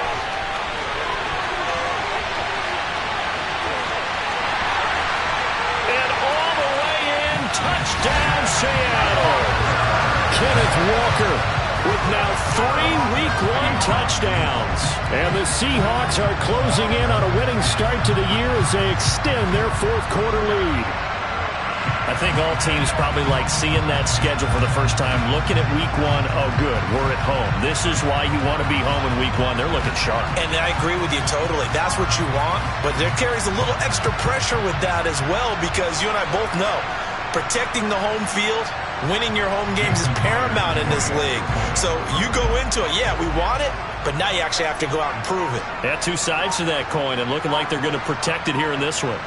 Touchdown, Seattle. Kenneth Walker with now 3 Week 1 touchdowns. And the Seahawks are closing in on a winning start to the year as they extend their fourth quarter lead. I think all teams probably like seeing that schedule for the first time, looking at Week 1. Oh, good, we're at home. This is why you want to be home in Week 1. They're looking sharp. And I agree with you totally. That's what you want. But there carries a little extra pressure with that as well because you and I both know protecting the home field, winning your home games is paramount in this league. So you go into it, yeah, we want it, but now you actually have to go out and prove it. Yeah, 2 sides to that coin, and looking like they're going to protect it here in this one.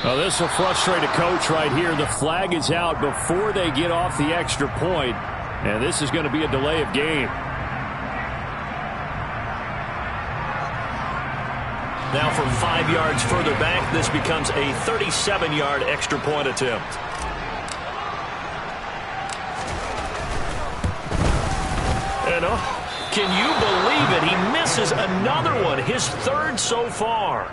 Well, this will frustrate a coach right here. The flag is out before they get off the extra point, and this is going to be a delay of game. Now from 5 yards further back, this becomes a 37-yard extra point attempt. And can you believe it? He misses another one, his 3rd so far.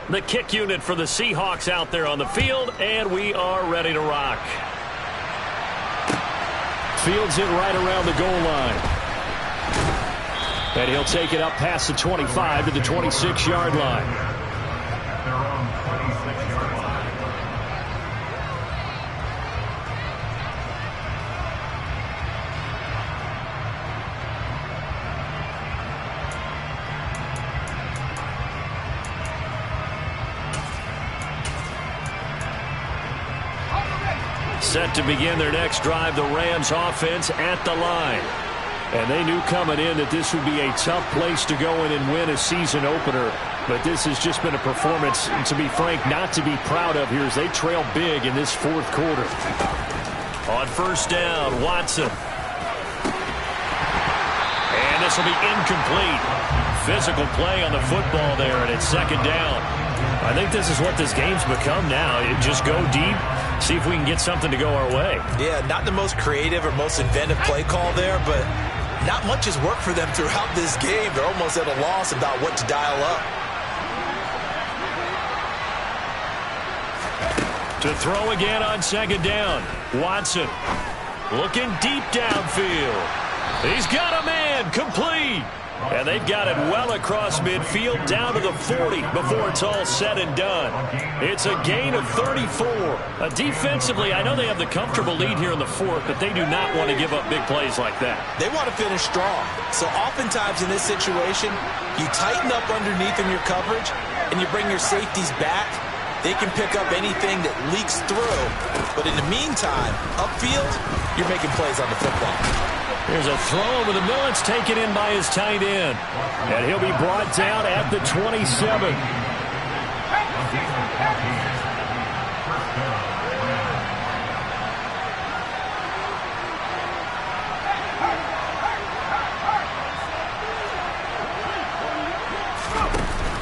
The kick unit for the Seahawks out there on the field, and we are ready to rock. Fields it right around the goal line. And he'll take it up past the 25 to the 26-yard line. Their own 26-yard line. Set to begin their next drive, the Rams offense at the line. And they knew coming in that this would be a tough place to go in and win a season opener. But this has just been a performance, to be frank, not to be proud of here as they trail big in this fourth quarter. On first down, Watson. And this will be incomplete. Physical play on the football there, and it's 2nd down. I think this is what this game's become now. Just go deep, see if we can get something to go our way. Yeah, not the most creative or most inventive play call there, but not much has worked for them throughout this game. They're almost at a loss about what to dial up. To throw again on second down. Watson looking deep downfield. He's got a man, complete. And they've got it well across midfield down to the 40 before it's all said and done. It's a gain of 34. Defensively, I know they have the comfortable lead here in the fourth, but they do not want to give up big plays like that. They want to finish strong. So oftentimes in this situation, you tighten up underneath in your coverage, and you bring your safeties back. They can pick up anything that leaks through. But in the meantime, upfield, you're making plays on the football. Here's a throw over the middle. It's taken in by his tight end. And he'll be brought down at the 27.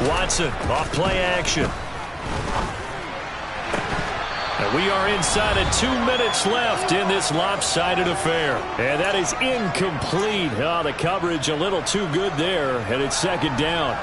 Watson off play action. And we are inside of 2 minutes left in this lopsided affair. And that is incomplete. Oh, the coverage a little too good there. And it's second down.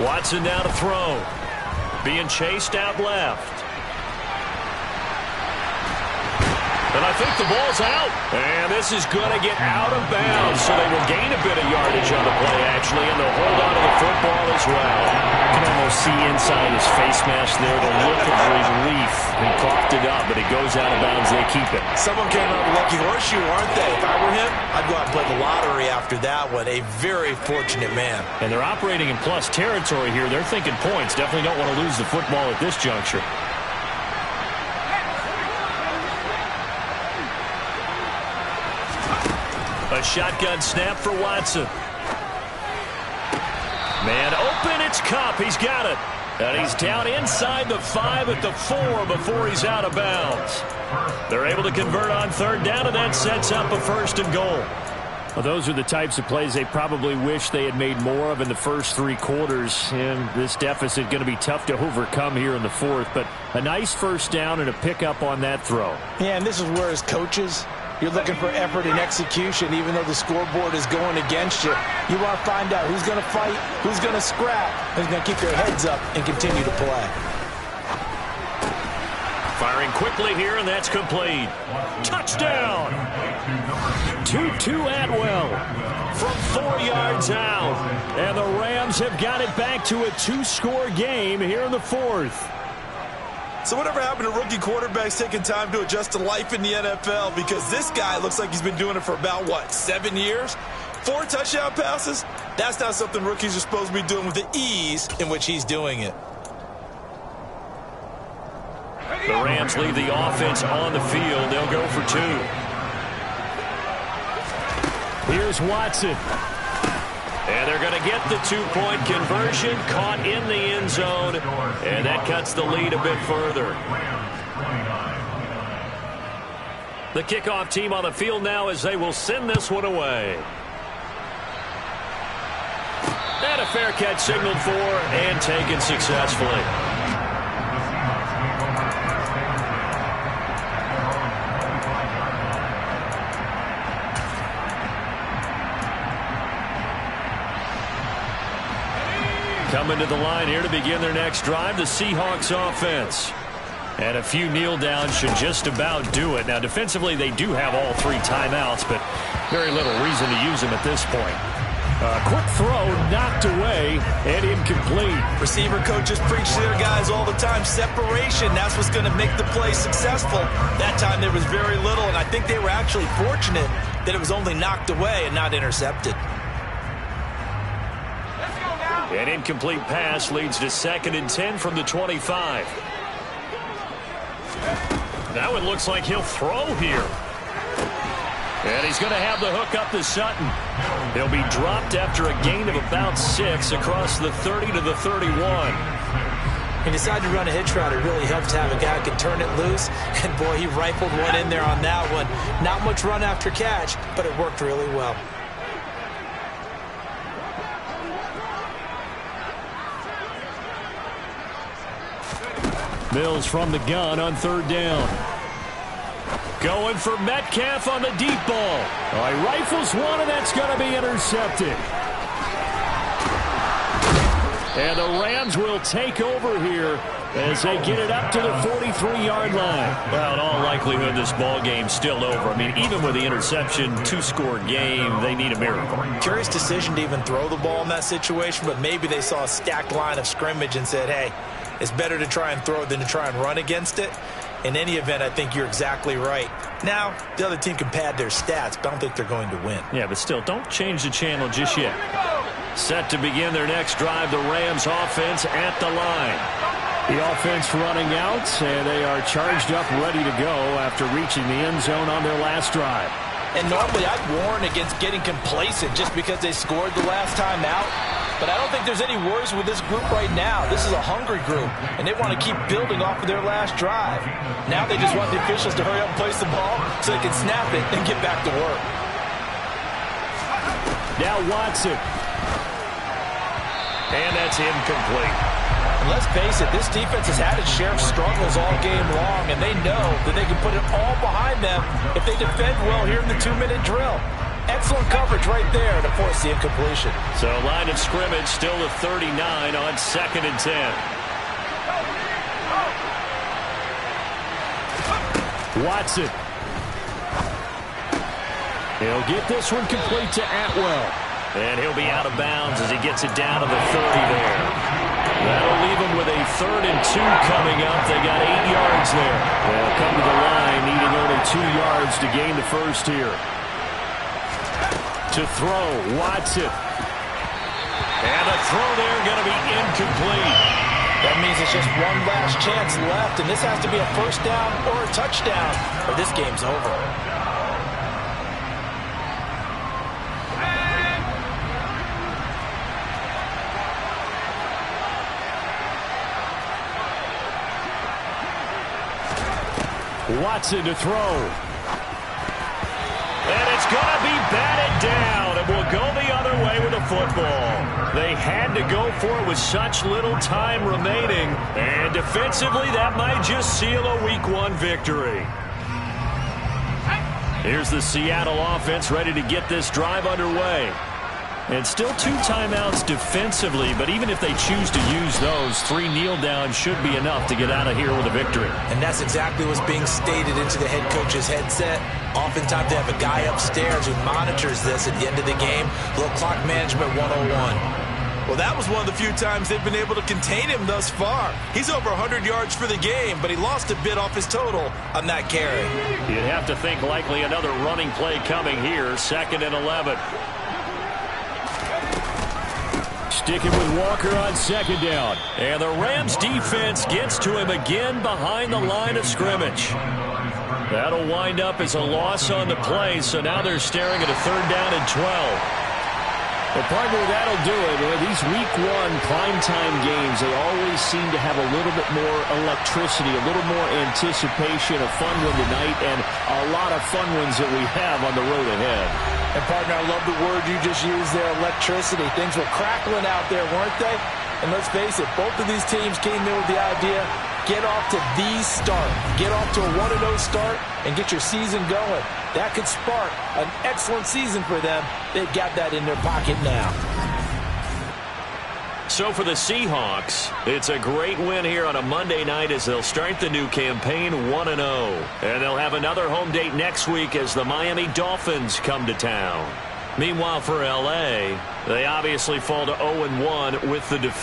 Watson now to throw. Being chased out left. And I think the ball's out. And this is going to get out of bounds, so they will gain a bit of yardage on the play, actually, and they'll hold on to the football as well. You can almost see inside his face mask there the look of relief. He coughed it up, but it goes out of bounds. They keep it. Someone came out with a lucky horseshoe, aren't they? If I were him, I'd go out and play the lottery after that one. A very fortunate man. And they're operating in plus territory here. They're thinking points. Definitely don't want to lose the football at this juncture. A shotgun snap for Watson. Man open, it's Kupp. He's got it. And he's down inside the 5 at the 4 before he's out of bounds. They're able to convert on third down, and that sets up a first and goal. Well, those are the types of plays they probably wish they had made more of in the first 3 quarters. And this deficit going to be tough to overcome here in the fourth. But a nice first down and a pickup on that throw. Yeah, and this is where as coaches, you're looking for effort and execution, even though the scoreboard is going against you. You want to find out who's going to fight, who's going to scrap, who's going to keep their heads up and continue to play. Firing quickly here, and that's complete. Touchdown! 2-2 Atwell from 4 yards out. And the Rams have got it back to a 2-score game here in the fourth. So whatever happened to rookie quarterbacks taking time to adjust to life in the NFL? Because this guy looks like he's been doing it for about, 7 years? 4 touchdown passes? That's not something rookies are supposed to be doing with the ease in which he's doing it. The Rams leave the offense on the field. They'll go for 2. Here's Watson. And they're going to get the 2-point conversion, caught in the end zone, and that cuts the lead a bit further. The kickoff team on the field now as they will send this one away. And a fair catch signaled for and taken successfully. Coming to the line here to begin their next drive, the Seahawks offense. And a few kneel downs should just about do it. Now, defensively, they do have all 3 timeouts, but very little reason to use them at this point. Quick throw, knocked away, and incomplete. Receiver coaches preach to their guys all the time. Separation, that's what's going to make the play successful. That time there was very little, and I think they were actually fortunate that it was only knocked away and not intercepted. An incomplete pass leads to 2nd and 10 from the 25. That one looks like he'll throw here. And he's going to have the hook up to Sutton. He'll be dropped after a gain of about 6 across the 30 to the 31. He decided to run a hitch route. It really helps to have a guy who can turn it loose. And, boy, he rifled one in there on that one. Not much run after catch, but it worked really well. Mills from the gun on 3rd down. Going for Metcalf on the deep ball. He rifles one, and that's going to be intercepted. And the Rams will take over here as they get it up to the 43-yard line. Well, in all likelihood, this ball game's still over. I mean, even with the interception, 2-score game, they need a miracle. Curious decision to even throw the ball in that situation, but maybe they saw a stacked line of scrimmage and said, hey, it's better to try and throw than to try and run against it. In any event, I think you're exactly right. Now, the other team can pad their stats, but I don't think they're going to win. Yeah, but still, don't change the channel just yet. Set to begin their next drive, the Rams offense at the line. The offense running out, and they are charged up, ready to go after reaching the end zone on their last drive. And normally I'd warn against getting complacent just because they scored the last time out. But I don't think there's any worries with this group right now. This is a hungry group, and they want to keep building off of their last drive. Now they just want the officials to hurry up and place the ball so they can snap it and get back to work. Now Watson. And that's incomplete. And let's face it, this defense has had its share of struggles all game long, and they know that they can put it all behind them if they defend well here in the 2-minute drill. Excellent coverage right there to force the incompletion. So line of scrimmage still the 39 on 2nd and 10. Watson. He'll get this one complete to Atwell. And he'll be out of bounds as he gets it down to the 30 there. That'll leave him with a 3rd and 2 coming up. They got 8 yards there. They'll come to the line needing only 2 yards to gain the first here. To throw, Watson. And a throw there going to be incomplete. That means it's just one last chance left, and this has to be a 1st down or a touchdown, or this game's over. Watson to throw. And it's going to be batted down, and will go the other way with the football. They had to go for it with such little time remaining, and defensively that might just seal a Week 1 victory. Here's the Seattle offense ready to get this drive underway. And still 2 timeouts defensively, but even if they choose to use those, 3 kneel downs should be enough to get out of here with a victory. And that's exactly what's being stated into the head coach's headset. Oftentimes they have a guy upstairs who monitors this at the end of the game. A little clock management 101. Well, that was one of the few times they've been able to contain him thus far. He's over 100 yards for the game, but he lost a bit off his total on that carry. You'd have to think likely another running play coming here, 2nd and 11. Sticking with Walker on 2nd down. And the Rams defense gets to him again behind the line of scrimmage. That'll wind up as a loss on the play, so now they're staring at a 3rd down and 12. Well, partner, that'll do it. These Week 1 primetime games, they always seem to have a little bit more electricity, a little more anticipation, a fun one tonight, and a lot of fun ones that we have on the road ahead. And, partner, I love the word you just used there, electricity. Things were crackling out there, weren't they? And let's face it, both of these teams came in with the idea, get off to the start. Get off to a 1-0 start and get your season going. That could spark an excellent season for them. They've got that in their pocket now. So for the Seahawks, it's a great win here on a Monday night as they'll start the new campaign 1-0. And they'll have another home date next week as the Miami Dolphins come to town. Meanwhile, for L.A., they obviously fall to 0-1 with the defeat.